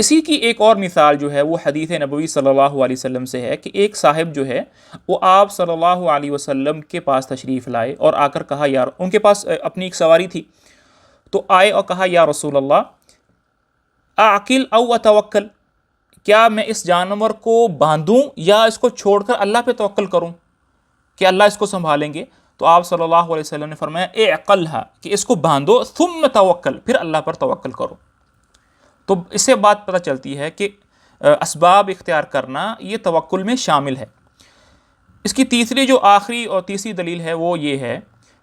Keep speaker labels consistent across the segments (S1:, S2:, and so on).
S1: اسی کی ایک اور مثال جو ہے وہ حدیث نبوی صلی اللہ علیہ وسلم سے ہے کہ ایک صاحب جو ہے وہ آپ صلی اللہ علیہ وسلم کے پاس تشریف لائے اور آ کر کہا یار، ان کے پاس اپنی ایک سواری تھی، تو آئے اور کہا یا رسول اللہ اعقل او اتوکل، کیا میں اس جانور کو باندھوں یا اس کو چھوڑ کر اللہ پہ توکل کروں کہ اللہ اس کو سنبھالیں گے؟ تو آپ صلی اللہ علیہ وسلم نے فرمایا اعقلھا، کہ اس کو باندھو، ثم توکل، پھر اللہ پر توکل کرو۔ تو اس سے بات پتہ چلتی ہے کہ اسباب اختیار کرنا یہ توکل میں شامل ہے۔ اس کی تیسری جو آخری اور تیسری دلیل ہے وہ یہ ہے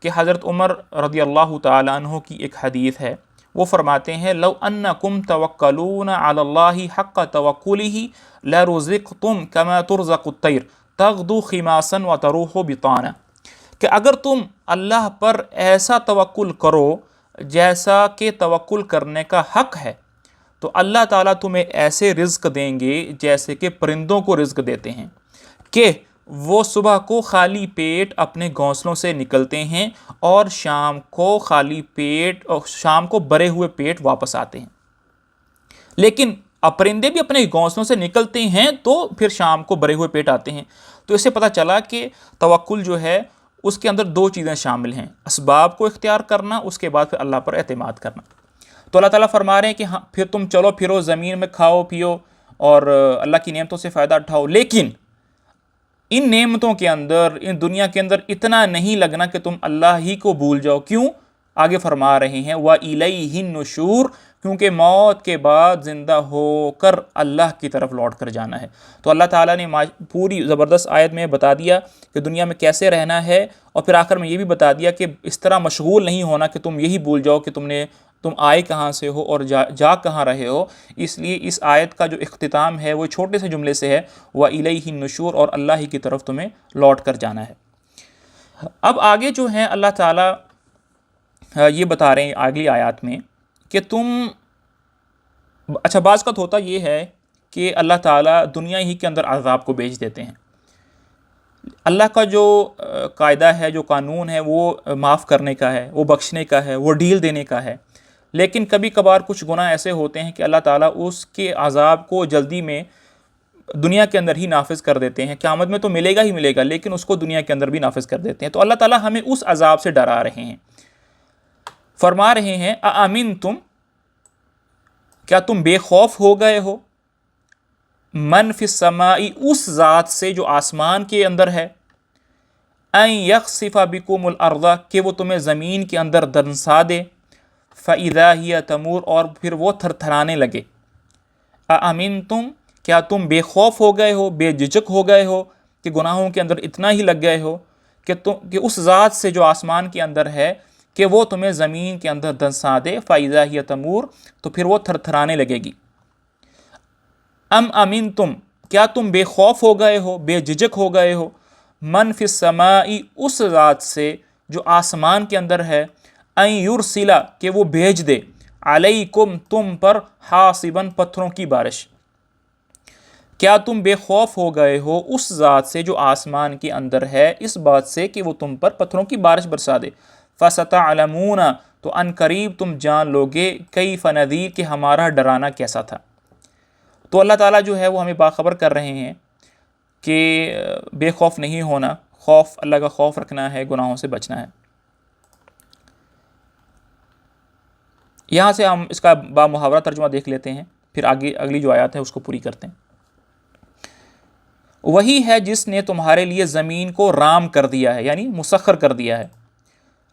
S1: کہ حضرت عمر رضی اللہ تعالیٰ عنہ کی ایک حدیث ہے، وہ فرماتے ہیں لو انکم توکلون علی اللہ حق توکلہ لرزقتم کما ترزق الطیر تغدو خماسا وتروح بطانا، کہ اگر تم اللہ پر ایسا توکل کرو جیسا کہ توکل کرنے کا حق ہے تو اللہ تعالیٰ تمہیں ایسے رزق دیں گے جیسے کہ پرندوں کو رزق دیتے ہیں، کہ وہ صبح کو خالی پیٹ اپنے گھونسلوں سے نکلتے ہیں اور شام کو خالی پیٹ اور شام کو بھرے ہوئے پیٹ واپس آتے ہیں۔ لیکن پرندے بھی اپنے گھونسلوں سے نکلتے ہیں تو پھر شام کو بھرے ہوئے پیٹ آتے ہیں۔ تو اس سے پتہ چلا کہ توکل جو ہے اس کے اندر دو چیزیں شامل ہیں، اسباب کو اختیار کرنا، اس کے بعد پھر اللہ پر اعتماد کرنا۔ تو اللہ تعالیٰ فرما رہے ہیں کہ ہاں پھر تم چلو پھرو زمین میں، کھاؤ پیو اور اللہ کی نعمتوں سے فائدہ اٹھاؤ، لیکن ان نعمتوں کے اندر، ان دنیا کے اندر اتنا نہیں لگنا کہ تم اللہ ہی کو بھول جاؤ۔ کیوں؟ آگے فرما رہے ہیں وَإِلَيْهِ النُّشُورُ، کیونکہ موت کے بعد زندہ ہو کر اللہ کی طرف لوٹ کر جانا ہے۔ تو اللہ تعالیٰ نے پوری زبردست آیت میں بتا دیا کہ دنیا میں کیسے رہنا ہے، اور پھر آخر میں یہ بھی بتا دیا کہ اس طرح مشغول نہیں ہونا کہ تم یہی بھول جاؤ کہ تم آئے کہاں سے ہو اور جا کہاں رہے ہو۔ اس لیے اس آیت کا جو اختتام ہے وہ چھوٹے سے جملے سے ہے وَإِلَيْهِ النُّشُورُ، اور اللہ ہی کی طرف تمہیں لوٹ کر جانا ہے۔ اب آگے جو ہیں اللہ تعالیٰ یہ بتا رہے ہیں اگلی آیات میں کہ اچھا بعض کا ہوتا یہ ہے کہ اللہ تعالیٰ دنیا ہی کے اندر عذاب کو بھیج دیتے ہیں۔ اللہ کا جو قاعدہ ہے، جو قانون ہے، وہ معاف کرنے کا ہے، وہ بخشنے کا ہے، وہ ڈیل دینے کا ہے، لیکن کبھی کبھار کچھ گناہ ایسے ہوتے ہیں کہ اللہ تعالیٰ اس کے عذاب کو جلدی میں دنیا کے اندر ہی نافذ کر دیتے ہیں۔ قیامت میں تو ملے گا ہی ملے گا، لیکن اس کو دنیا کے اندر بھی نافذ کر دیتے ہیں۔ تو اللہ تعالیٰ ہمیں اس عذاب سے ڈرا رہے ہیں، فرما رہے ہیں اَأَمِنْتُمْ، کیا تم بے خوف ہو گئے ہو، من فی السماء، اس ذات سے جو آسمان کے اندر ہے، ان یخسف بکم الارض، کہ وہ تمہیں زمین کے اندر دنسا دے، فاذا ہی تمور، اور پھر وہ تھرتھرانے لگے۔ اَأَمِنْتُمْ، کیا تم بے خوف ہو گئے ہو، بے جھجک ہو گئے ہو کہ گناہوں کے اندر اتنا ہی لگ گئے ہو کہ اس ذات سے جو آسمان کے اندر ہے کہ وہ تمہیں زمین کے اندر دنسا دے، فاذا ہی تمور، تو پھر وہ تھرتھرانے لگے گی۔ ام امنتم، کیا تم بے خوف ہو گئے ہو، بے جھجک ہو گئے ہو، من فی السماء، اس ذات سے جو آسمان کے اندر ہے، ان یرسلا، کہ وہ بھیج دے، علیکم، تم پر، حاصباً، پتھروں کی بارش۔ کیا تم بے خوف ہو گئے ہو اس ذات سے جو آسمان کے اندر ہے، اس بات سے کہ وہ تم پر پتھروں کی بارش برسا دے؟ فَسَتَعْلَمُونَ، تو ان قریب تم جان لوگے، کیف نذیر، کہ ہمارا ڈرانا کیسا تھا۔ تو اللہ تعالیٰ جو ہے وہ ہمیں باخبر کر رہے ہیں کہ بے خوف نہیں ہونا، خوف اللہ کا خوف رکھنا ہے، گناہوں سے بچنا ہے۔ یہاں سے ہم اس کا بامحاورہ ترجمہ دیکھ لیتے ہیں، پھر آگے اگلی جو آیات ہے اس کو پوری کرتے ہیں۔ وہی ہے جس نے تمہارے لیے زمین کو رام کر دیا ہے، یعنی مسخر کر دیا ہے،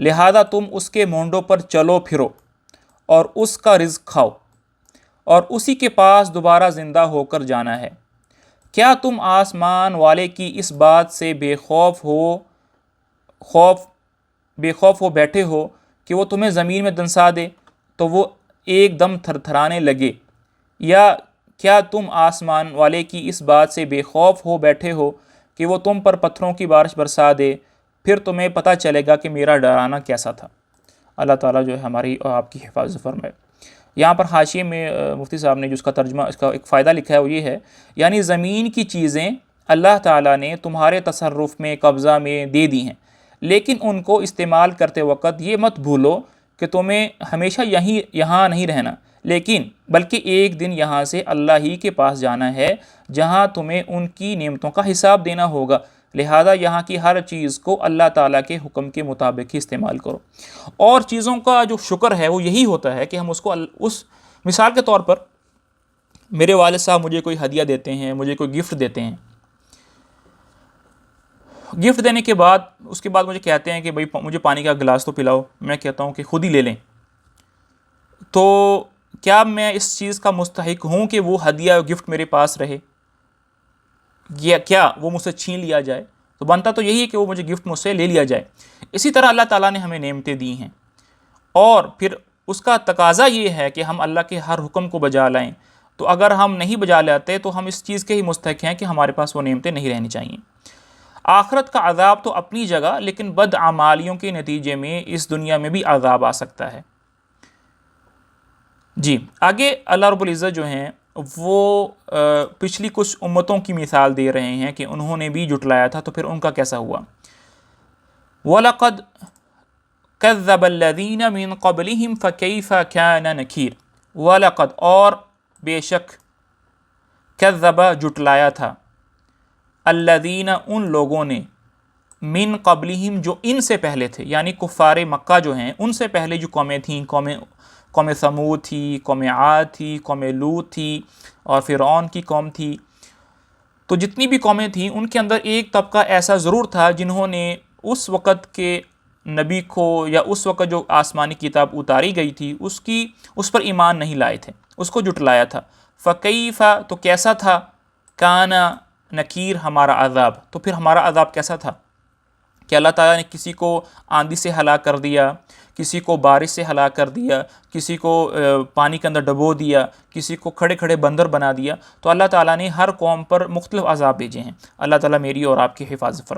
S1: لہذا تم اس کے مونڈوں پر چلو پھرو اور اس کا رزق کھاؤ، اور اسی کے پاس دوبارہ زندہ ہو کر جانا ہے۔ کیا تم آسمان والے کی اس بات سے بے خوف ہو بیٹھے ہو کہ وہ تمہیں زمین میں دنسا دے تو وہ ایک دم تھرتھرانے لگے؟ یا کیا تم آسمان والے کی اس بات سے بے خوف ہو بیٹھے ہو کہ وہ تم پر پتھروں کی بارش برسا دے، پھر تمہیں پتہ چلے گا کہ میرا ڈرانا کیسا تھا۔ اللہ تعالیٰ جو ہے ہماری اور آپ کی حفاظت فرمائے۔ یہاں پر حاشیے میں مفتی صاحب نے جو اس کا ترجمہ، اس کا ایک فائدہ لکھا ہے وہ یہ ہے، یعنی زمین کی چیزیں اللہ تعالیٰ نے تمہارے تصرف میں، قبضہ میں دے دی ہیں، لیکن ان کو استعمال کرتے وقت یہ مت بھولو کہ تمہیں ہمیشہ یہاں نہیں رہنا، لیکن بلکہ ایک دن یہاں سے اللہ ہی کے پاس جانا ہے جہاں تمہیں ان کی نعمتوں کا حساب دینا ہوگا، لہذا یہاں کی ہر چیز کو اللہ تعالیٰ کے حکم کے مطابق ہی استعمال کرو۔ اور چیزوں کا جو شکر ہے وہ یہی ہوتا ہے کہ ہم اس کو اس مثال کے طور پر میرے والد صاحب مجھے کوئی ہدیہ دیتے ہیں، مجھے کوئی گفٹ دیتے ہیں، گفٹ دینے کے بعد اس کے بعد مجھے کہتے ہیں کہ بھائی مجھے پانی کا گلاس تو پلاؤ، میں کہتا ہوں کہ خود ہی لے لیں، تو کیا میں اس چیز کا مستحق ہوں کہ وہ ہدیہ گفٹ میرے پاس رہے، یا کیا وہ مجھ سے چھین لیا جائے؟ تو بنتا تو یہی ہے کہ وہ مجھے گفٹ مجھ سے لے لیا جائے۔ اسی طرح اللہ تعالیٰ نے ہمیں نعمتیں دی ہیں، اور پھر اس کا تقاضا یہ ہے کہ ہم اللہ کے ہر حکم کو بجا لائیں، تو اگر ہم نہیں بجا لاتے تو ہم اس چیز کے ہی مستحق ہیں کہ ہمارے پاس وہ نعمتیں نہیں رہنی چاہیے۔ آخرت کا عذاب تو اپنی جگہ، لیکن بد اعمالیوں کے نتیجے میں اس دنیا میں بھی عذاب آ سکتا ہے۔ جی آگے اللہ رب العزت جو ہیں وہ پچھلی کچھ امتوں کی مثال دے رہے ہیں کہ انہوں نے بھی جھٹلایا تھا، تو پھر ان کا کیسا ہوا۔ وَلَقَدْ كَذَّبَ الَّذِينَ مِن قَبْلِهِمْ فَكَيْفَ كَانَ نَكِيرٌ۔ وَلَقَدْ اور بے شک، كَذَّبَ جھٹلایا تھا، الَّذِينَ ان لوگوں نے، من قبلہم جو ان سے پہلے تھے، یعنی کفار مکہ جو ہیں ان سے پہلے جو قومیں تھیں، قوم ثمود تھی، قوم عاد تھی، قوم لوط تھی، اور فرعون کی قوم تھی، تو جتنی بھی قومیں تھیں ان کے اندر ایک طبقہ ایسا ضرور تھا جنہوں نے اس وقت کے نبی کو، یا اس وقت جو آسمانی کتاب اتاری گئی تھی اس پر ایمان نہیں لائے تھے، اس کو جھٹلایا تھا۔ فکیف تو کیسا تھا، کان نکیر ہمارا عذاب، تو پھر ہمارا عذاب کیسا تھا کہ اللہ تعالیٰ نے کسی کو آندھی سے ہلاک کر دیا، کسی کو بارش سے ہلاک کر دیا، کسی کو پانی کے اندر ڈبو دیا، کسی کو کھڑے کھڑے بندر بنا دیا۔ تو اللہ تعالیٰ نے ہر قوم پر مختلف عذاب بھیجے ہیں۔ اللہ تعالیٰ میری اور آپ کی حفاظت فرمائے۔